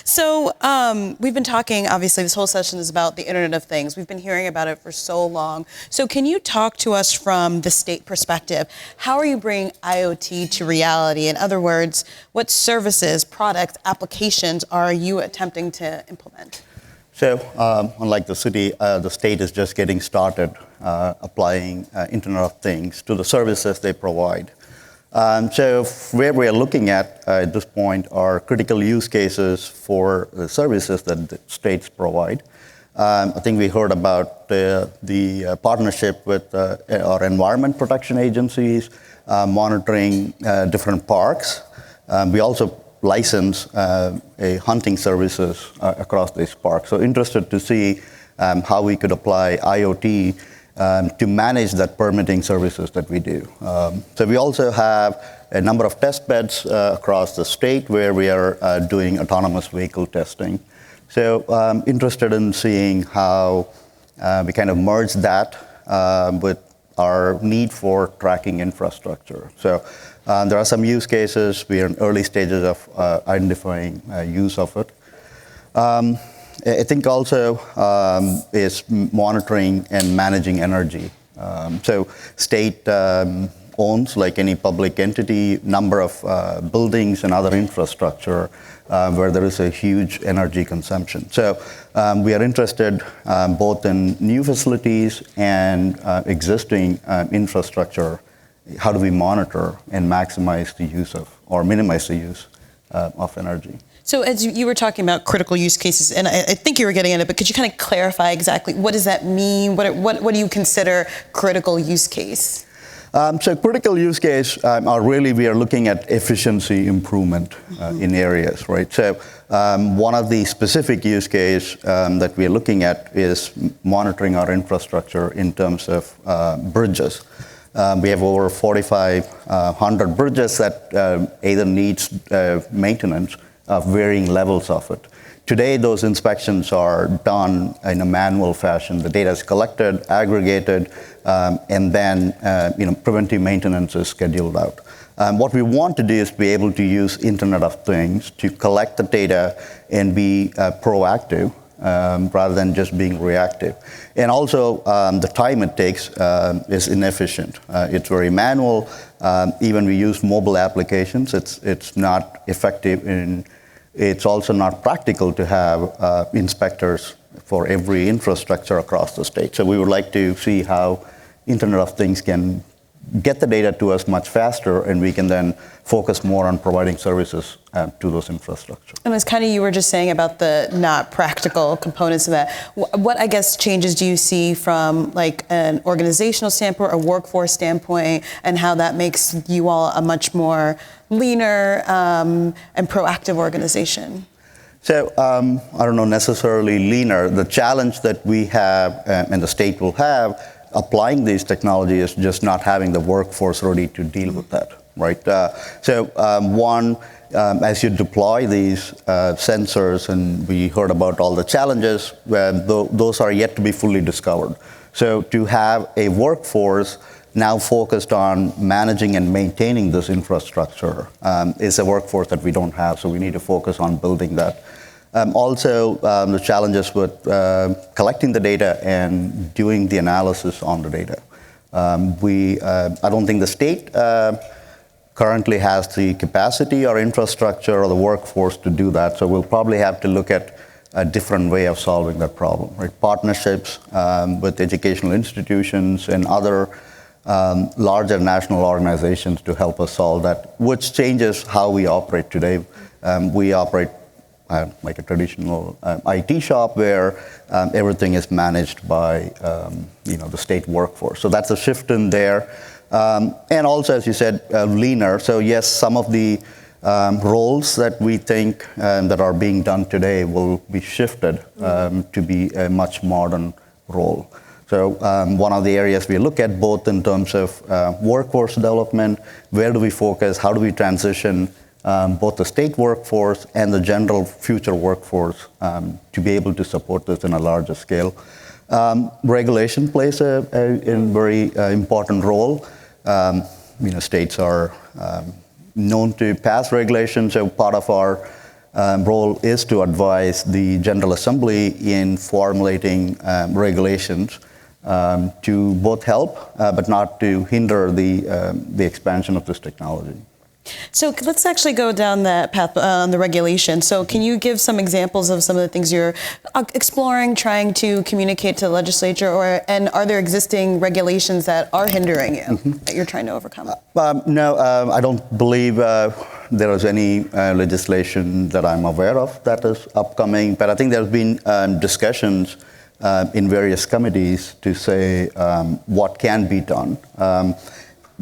So we've been talking, obviously, this whole session is about the Internet of Things. We've been hearing about it for so long. So can you talk to us from the state perspective? How are you bringing IoT to reality? In other words, what services, products, applications are you attempting to implement? So, unlike the city, the state is just getting started applying Internet of Things to the services they provide. So, where we are looking at this point are critical use cases for the services that the states provide. I think we heard about the partnership with our environment protection agencies, monitoring different parks. We also license hunting services across these parks. So interested to see how we could apply IoT to manage that permitting services that we do. So we also have a number of test beds across the state where we are doing autonomous vehicle testing. So interested in seeing how we kind of merge that with our need for tracking infrastructure. So there are some use cases. We are in early stages of identifying use of it. I think also is monitoring and managing energy. So state owns, like any public entity, number of buildings and other infrastructure where there is a huge energy consumption. So we are interested both in new facilities and existing infrastructure. How do we monitor and maximize the use of, or minimize the use of energy? So as you were talking about critical use cases, and I think you were getting at it, but could you kind of clarify exactly what does that mean? What do you consider critical use case? So critical use case are really, we are looking at efficiency improvement in areas, right? So one of the specific use case that we are looking at is monitoring our infrastructure in terms of bridges. We have over 4,500 bridges that either needs maintenance of varying levels of it. Today, those inspections are done in a manual fashion. The data is collected, aggregated, and then preventive maintenance is scheduled out. What we want to do is be able to use Internet of Things to collect the data and be proactive rather than just being reactive. And also, the time it takes is inefficient. It's very manual. Even we use mobile applications, it's not effective in. It's also not practical to have inspectors for every infrastructure across the state. So we would like to see how Internet of Things can get the data to us much faster, and we can then focus more on providing services to those infrastructure. And it's kind of, you were just saying about the not practical components of that. What, I guess, changes do you see from like an organizational standpoint or workforce standpoint, and how that makes you all a much more leaner and proactive organization? So I don't know necessarily leaner. The challenge that we have and the state will have applying these technologies is just not having the workforce ready to deal with that, right? As you deploy these sensors, and we heard about all the challenges, those are yet to be fully discovered. So to have a workforce now focused on managing and maintaining this infrastructure is a workforce that we don't have, so we need to focus on building that. Also, the challenges with collecting the data and doing the analysis on the data. I don't think the state currently has the capacity or infrastructure or the workforce to do that, so we'll probably have to look at a different way of solving that problem, right? Partnerships with educational institutions and other larger national organizations to help us solve that, which changes how we operate today. We operate like a traditional IT shop where everything is managed by the state workforce. So that's a shift in there. And also, as you said, leaner. So yes, some of the roles that we think that are being done today will be shifted to be a much modern role. So one of the areas we look at both in terms of workforce development, where do we focus, how do we transition both the state workforce and the general future workforce to be able to support this in a larger scale. Regulation plays a very important role. States are known to pass regulations, so part of our role is to advise the General Assembly in formulating regulations to both help but not to hinder the expansion of this technology. So let's actually go down that path on the regulation. So can you give some examples of some of the things you're exploring, trying to communicate to the legislature, and are there existing regulations that are hindering you that you're trying to overcome? No, I don't believe there is any legislation that I'm aware of that is upcoming, but I think there's been discussions in various committees to say what can be done.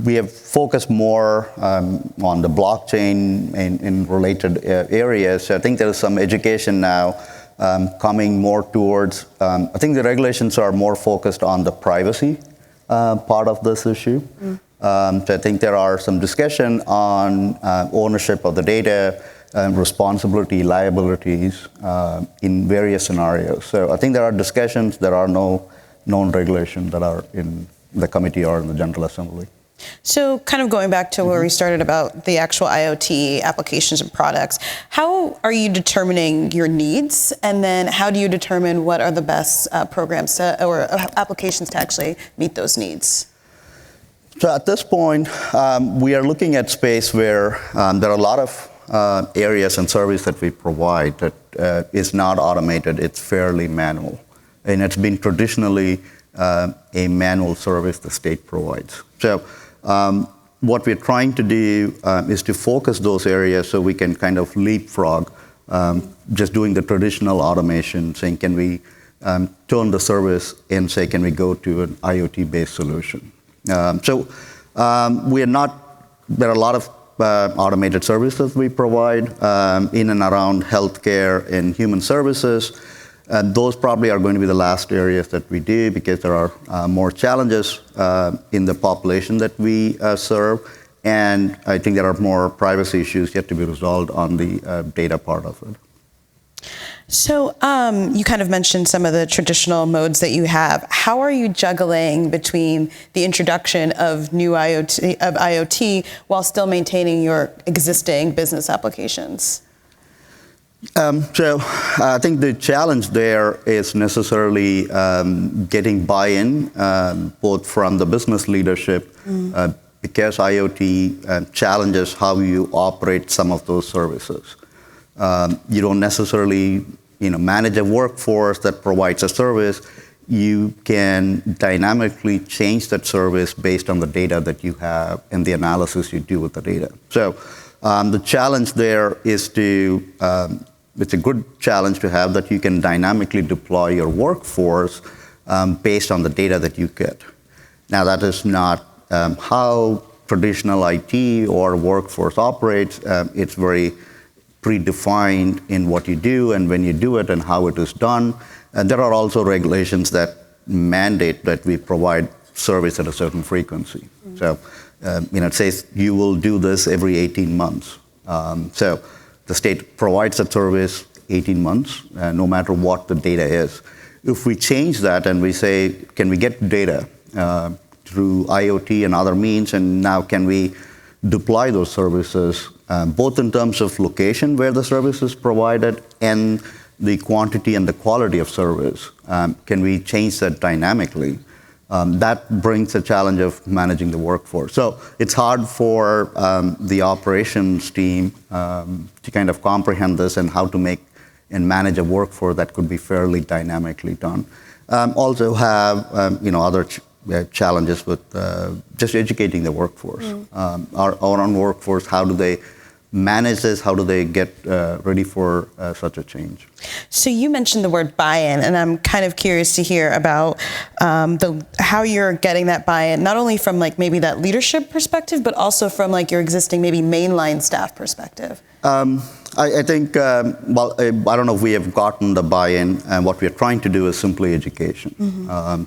We have focused more on the blockchain in related areas. So I think there is some education now coming more towards, I think the regulations are more focused on the privacy part of this issue. So I think there are some discussion on ownership of the data, responsibility, liabilities in various scenarios. So I think there are discussions, there are no known regulations that are in the committee or in the General Assembly. So kind of going back to where we started about the actual IoT applications and products, how are you determining your needs? And then how do you determine what are the best programs or applications to actually meet those needs? So at this point, we are looking at space where there are a lot of areas and service that we provide that is not automated, it's fairly manual. And it's been traditionally a manual service the state provides. So what we're trying to do is to focus those areas so we can kind of leapfrog just doing the traditional automation, saying can we turn the service and say can we go to an IoT-based solution. So we are not, there are a lot of automated services we provide in and around healthcare and human services. Those probably are going to be the last areas that we do because there are more challenges in the population that we serve, and I think there are more privacy issues yet to be resolved on the data part of it. So you kind of mentioned some of the traditional modes that you have. How are you juggling between the introduction of new IoT while still maintaining your existing business applications? So I think the challenge there is necessarily getting buy-in both from the business leadership because IoT challenges how you operate some of those services. You don't necessarily manage a workforce that provides a service. You can dynamically change that service based on the data that you have and the analysis you do with the data. So the challenge there is to, it's a good challenge to have that you can dynamically deploy your workforce based on the data that you get. Now that is not how traditional IT or workforce operates. It's very predefined in what you do and when you do it and how it is done. And there are also regulations that mandate that we provide service at a certain frequency. So it says you will do this every 18 months. So the state provides that service 18 months, no matter what the data is. If we change that and we say, can we get data through IoT and other means, and now can we deploy those services, both in terms of location where the service is provided and the quantity and the quality of service, can we change that dynamically? That brings a challenge of managing the workforce. So it's hard for the operations team to kind of comprehend this and how to make and manage a workforce that could be fairly dynamically done. Also have other challenges with just educating the workforce. Our own workforce, how do they manage this? How do they get ready for such a change? So you mentioned the word buy-in, and I'm kind of curious to hear about how you're getting that buy-in, not only from maybe that leadership perspective, but also from your existing maybe mainline staff perspective. I think, I don't know if we have gotten the buy-in, and what we're trying to do is simply education.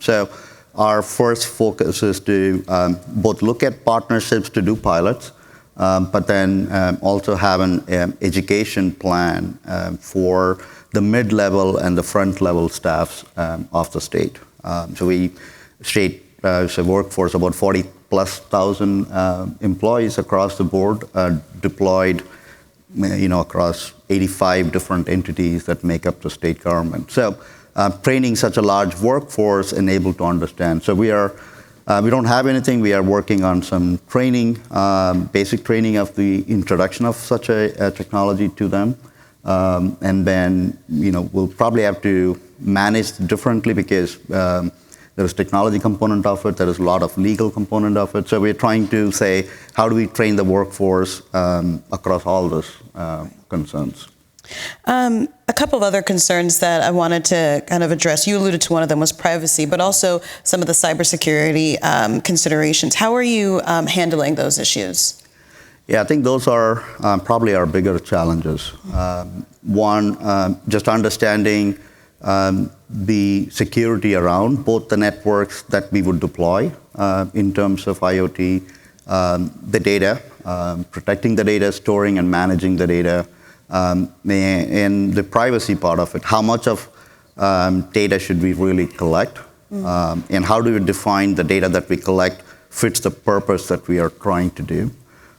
So our first focus is to both look at partnerships to do pilots, but then also have an education plan for the mid-level and the front-level staffs of the state. So state workforce, about 40,000+ employees across the board, deployed across 85 different entities that make up the state government. So training such a large workforce and able to understand. So we don't have anything. We are working on some training, basic training of the introduction of such a technology to them. And then, we'll probably have to manage differently because there's technology component of it. There is a lot of legal component of it. So we're trying to say, how do we train the workforce across all those concerns? A couple of other concerns that I wanted to kind of address. You alluded to one of them was privacy, but also some of the cybersecurity considerations. How are you handling those issues? Yeah, I think those are probably our bigger challenges. One, just understanding the security around both the networks that we would deploy in terms of IoT, the data, protecting the data, storing and managing the data, and the privacy part of it. How much of data should we really collect? And how do we define the data that we collect fits the purpose that we are trying to do?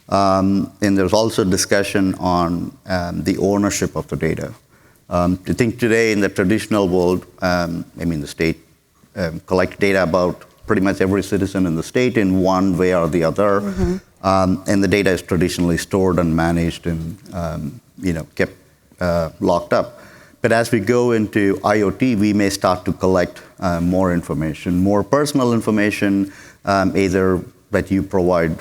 And there's also discussion on the ownership of the data. I think today in the traditional world, the state collects data about pretty much every citizen in the state in one way or the other. And the data is traditionally stored and managed and kept locked up. But as we go into IoT, we may start to collect more information, more personal information, either that you provide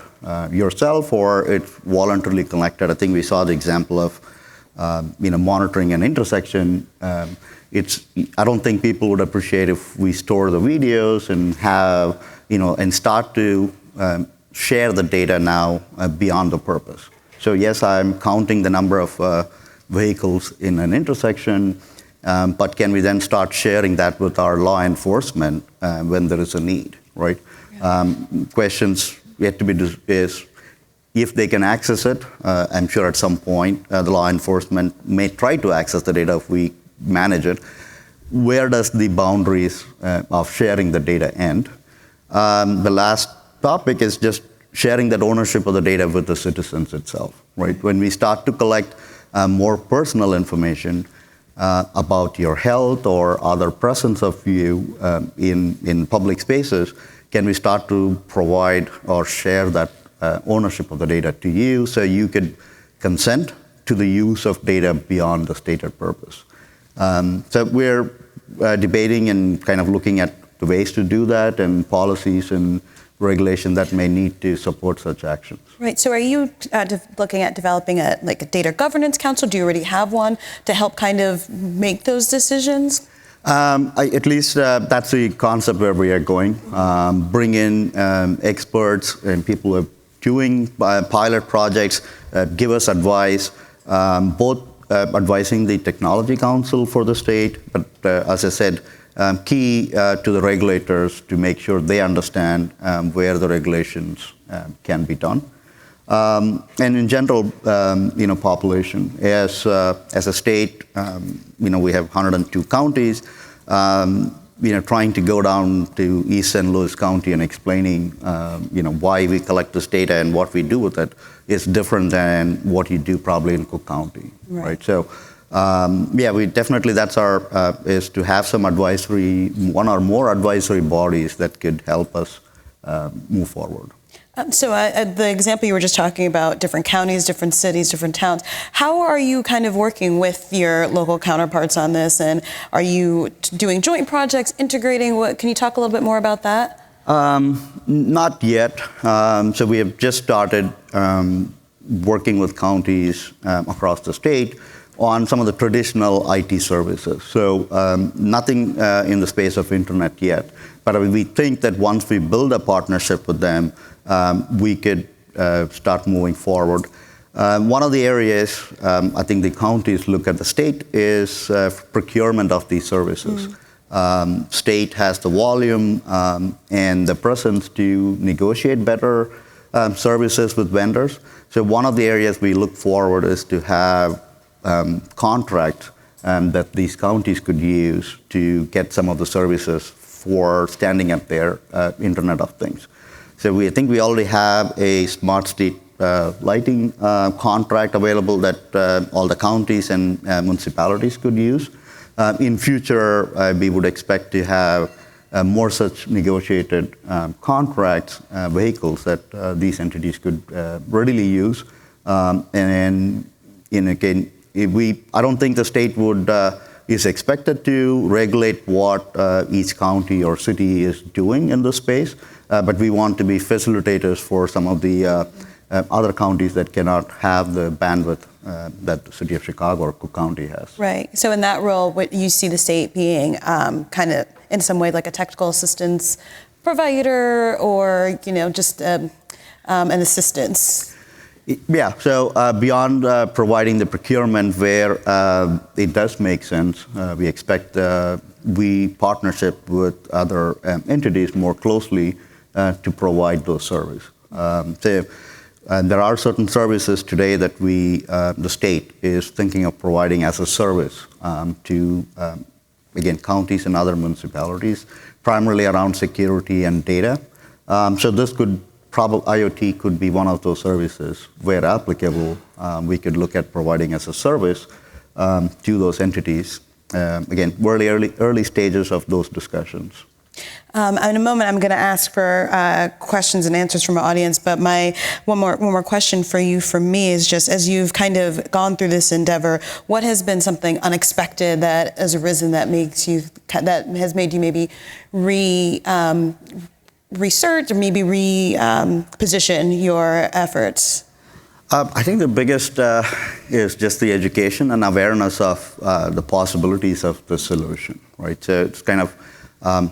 yourself or it's voluntarily collected. I think we saw the example of monitoring an intersection. I don't think people would appreciate if we store the videos and have, and start to share the data now beyond the purpose. So yes, I'm counting the number of vehicles in an intersection, but can we then start sharing that with our law enforcement when there is a need, right? Yeah. Questions yet to be is if they can access it. I'm sure at some point the law enforcement may try to access the data if we manage it. Where does the boundaries of sharing the data end? The last topic is just sharing that ownership of the data with the citizens itself, right? When we start to collect more personal information about your health or other presence of you in public spaces, can we start to provide or share that ownership of the data to you so you could consent to the use of data beyond the stated purpose? So we're debating and kind of looking at the ways to do that and policies and regulation that may need to support such actions. Right. So are you looking at developing a data governance council? Do you already have one to help kind of make those decisions? At least that's the concept where we are going. Bring in experts and people who are doing pilot projects, give us advice, both advising the technology council for the state, but as I said, key to the regulators to make sure they understand where the regulations can be done. And in general, population. As a state, we have 102 counties. Trying to go down to East St. Louis County and explaining, why we collect this data and what we do with it is different than what you do probably in Cook County, right? So, we definitely, that's our, is to have some advisory, one or more advisory bodies that could help us move forward. So the example you were just talking about, different counties, different cities, different towns, how are you kind of working with your local counterparts on this? And are you doing joint projects, integrating? Can you talk a little bit more about that? Not yet. So we have just started working with counties across the state on some of the traditional IT services. So nothing in the space of internet yet. But we think that once we build a partnership with them, we could start moving forward. One of the areas I think the counties look at the state is procurement of these services. State has the volume and the presence to negotiate better services with vendors. So one of the areas we look forward is to have contracts that these counties could use to get some of the services for standing up their Internet of Things. So I think we already have a smart state lighting contract available that all the counties and municipalities could use. In future, we would expect to have more such negotiated contracts, vehicles that these entities could readily use. And again, I don't think the state is expected to regulate what each county or city is doing in this space, but we want to be facilitators for some of the other counties that cannot have the bandwidth that the city of Chicago or Cook County has. Right. So in that role, what you see the state being kind of in some way like a technical assistance provider, or just an assistance. Yeah, so beyond providing the procurement where it does make sense, we expect we partnership with other entities more closely to provide those services. There are certain services today that the state is thinking of providing as a service to, again, counties and other municipalities, primarily around security and data. So this IoT could be one of those services where applicable. We could look at providing as a service to those entities. Again, early stages of those discussions. In a moment, I'm going to ask for questions and answers from our audience, but one more question for you from me is just, as you've kind of gone through this endeavor, what has been something unexpected that has arisen that has made you maybe research or maybe reposition your efforts? I think the biggest is just the education and awareness of the possibilities of the solution, right? So it's kind of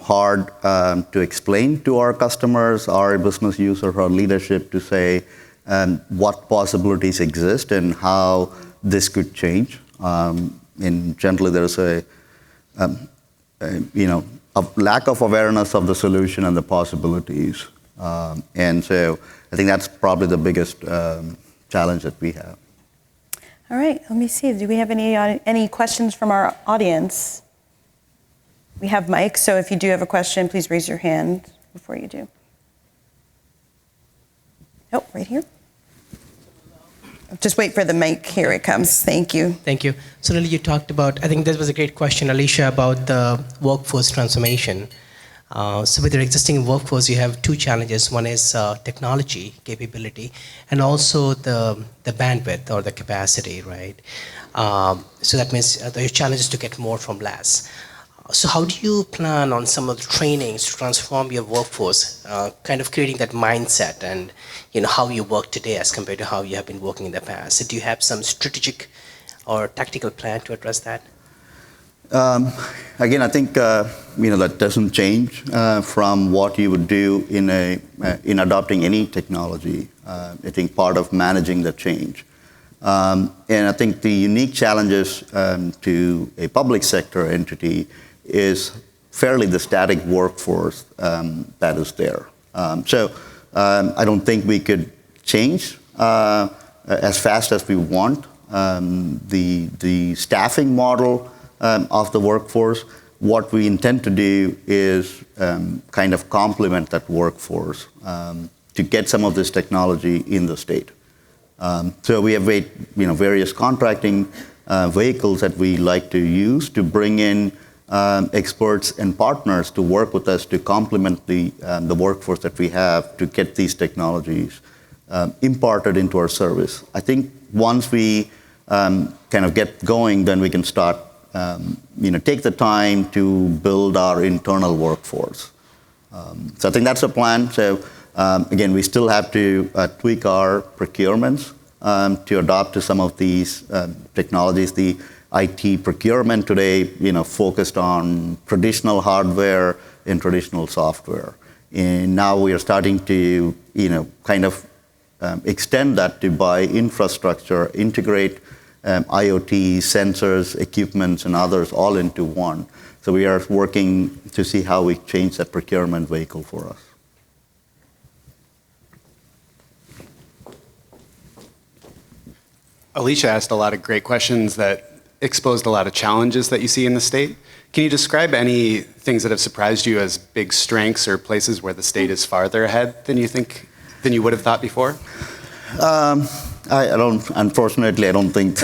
hard to explain to our customers, our business users, our leadership to say what possibilities exist and how this could change. And generally, there's a lack of awareness of the solution and the possibilities. And so I think that's probably the biggest challenge that we have. All right, let me see. Do we have any questions from our audience? We have mics, so if you do have a question, please raise your hand before you do. Oh, right here. Just wait for the mic. Here it comes. Thank you. Thank you. So, Lily, you talked about, I think this was a great question, Alicia, about the workforce transformation. So with your existing workforce, you have two challenges. One is technology capability, and also the bandwidth or the capacity, right? So that means the challenge is to get more from less. So how do you plan on some of the trainings to transform your workforce, kind of creating that mindset and how you work today as compared to how you have been working in the past? So do you have some strategic or tactical plan to address that? Again, I think that doesn't change from what you would do in adopting any technology. I think part of managing the change. And I think the unique challenges to a public sector entity is fairly the static workforce that is there. So I don't think we could change as fast as we want the staffing model of the workforce. What we intend to do is kind of complement that workforce to get some of this technology in the state. So we have various contracting vehicles that we like to use to bring in experts and partners to work with us to complement the workforce that we have to get these technologies imparted into our service. I think once we kind of get going, then we can start take the time to build our internal workforce. So I think that's the plan. So again, we still have to tweak our procurements to adopt to some of these technologies. The IT procurement today, focused on traditional hardware and traditional software. And now we are starting to, kind of extend that to buy infrastructure, integrate IoT, sensors, equipments, and others all into one. So we are working to see how we change that procurement vehicle for us. Alicia asked a lot of great questions that exposed a lot of challenges that you see in the state. Can you describe any things that have surprised you as big strengths or places where the state is farther ahead than you would have thought before? I don't. Unfortunately, I don't think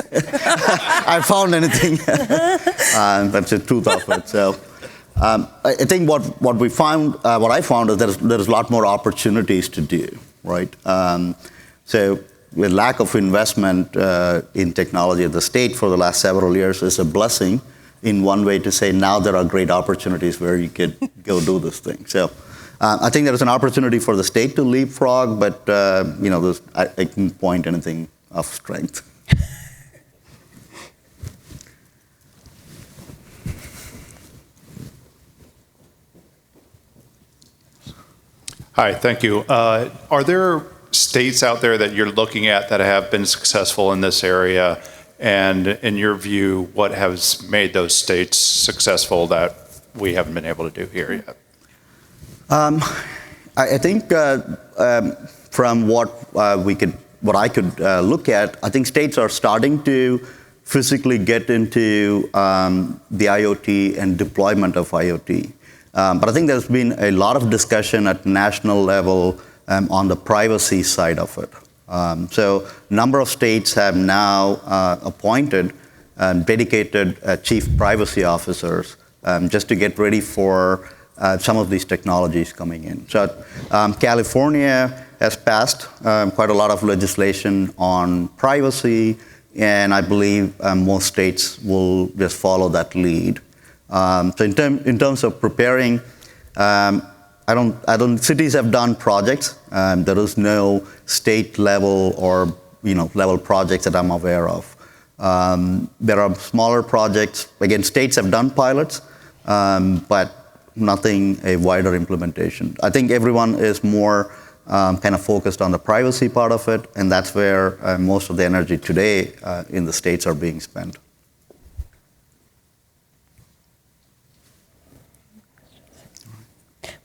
I found anything. That's the truth of it. So, I think what we found, what I found is there's a lot more opportunities to do, right? So, with lack of investment in technology at the state for the last several years is a blessing in one way to say now there are great opportunities where you could go do this thing. So. I think there is an opportunity for the state to leapfrog, but I can point anything of strength. Hi, thank you. Are there states out there that you're looking at that have been successful in this area? And in your view, what has made those states successful that we haven't been able to do here yet? I think from what I could look at, I think states are starting to physically get into the IoT and deployment of IoT. But I think there's been a lot of discussion at national level on the privacy side of it. So a number of states have now appointed dedicated chief privacy officers just to get ready for some of these technologies coming in. So California has passed quite a lot of legislation on privacy, and I believe most states will just follow that lead. So in terms of preparing, cities have done projects. There is no state level or level projects that I'm aware of. There are smaller projects. Again, states have done pilots, but nothing a wider implementation. I think everyone is more kind of focused on the privacy part of it, and that's where most of the energy today in the states are being spent.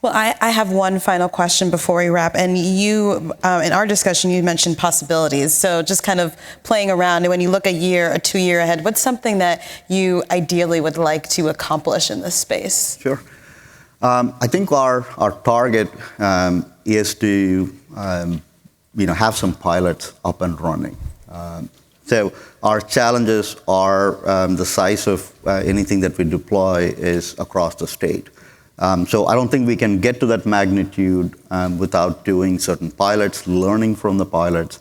Well, I have one final question before we wrap. And you, in our discussion, you mentioned possibilities. So just kind of playing around, and when you look a year, 2 year ahead, what's something that you ideally would like to accomplish in this space? Sure. I think our target is to have some pilots up and running. So our challenges are the size of anything that we deploy is across the state. So I don't think we can get to that magnitude without doing certain pilots, learning from the pilots.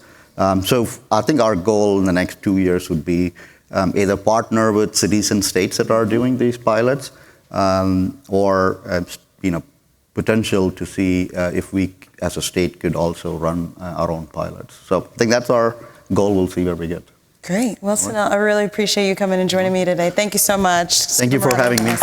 So I think our goal in the next 2 years would be either partner with cities and states that are doing these pilots, or potential to see if we as a state could also run our own pilots. So I think that's our goal. We'll see where we get. Great. Well, Sunil, I really appreciate you coming and joining me today. Thank you so much. Thank you for having me.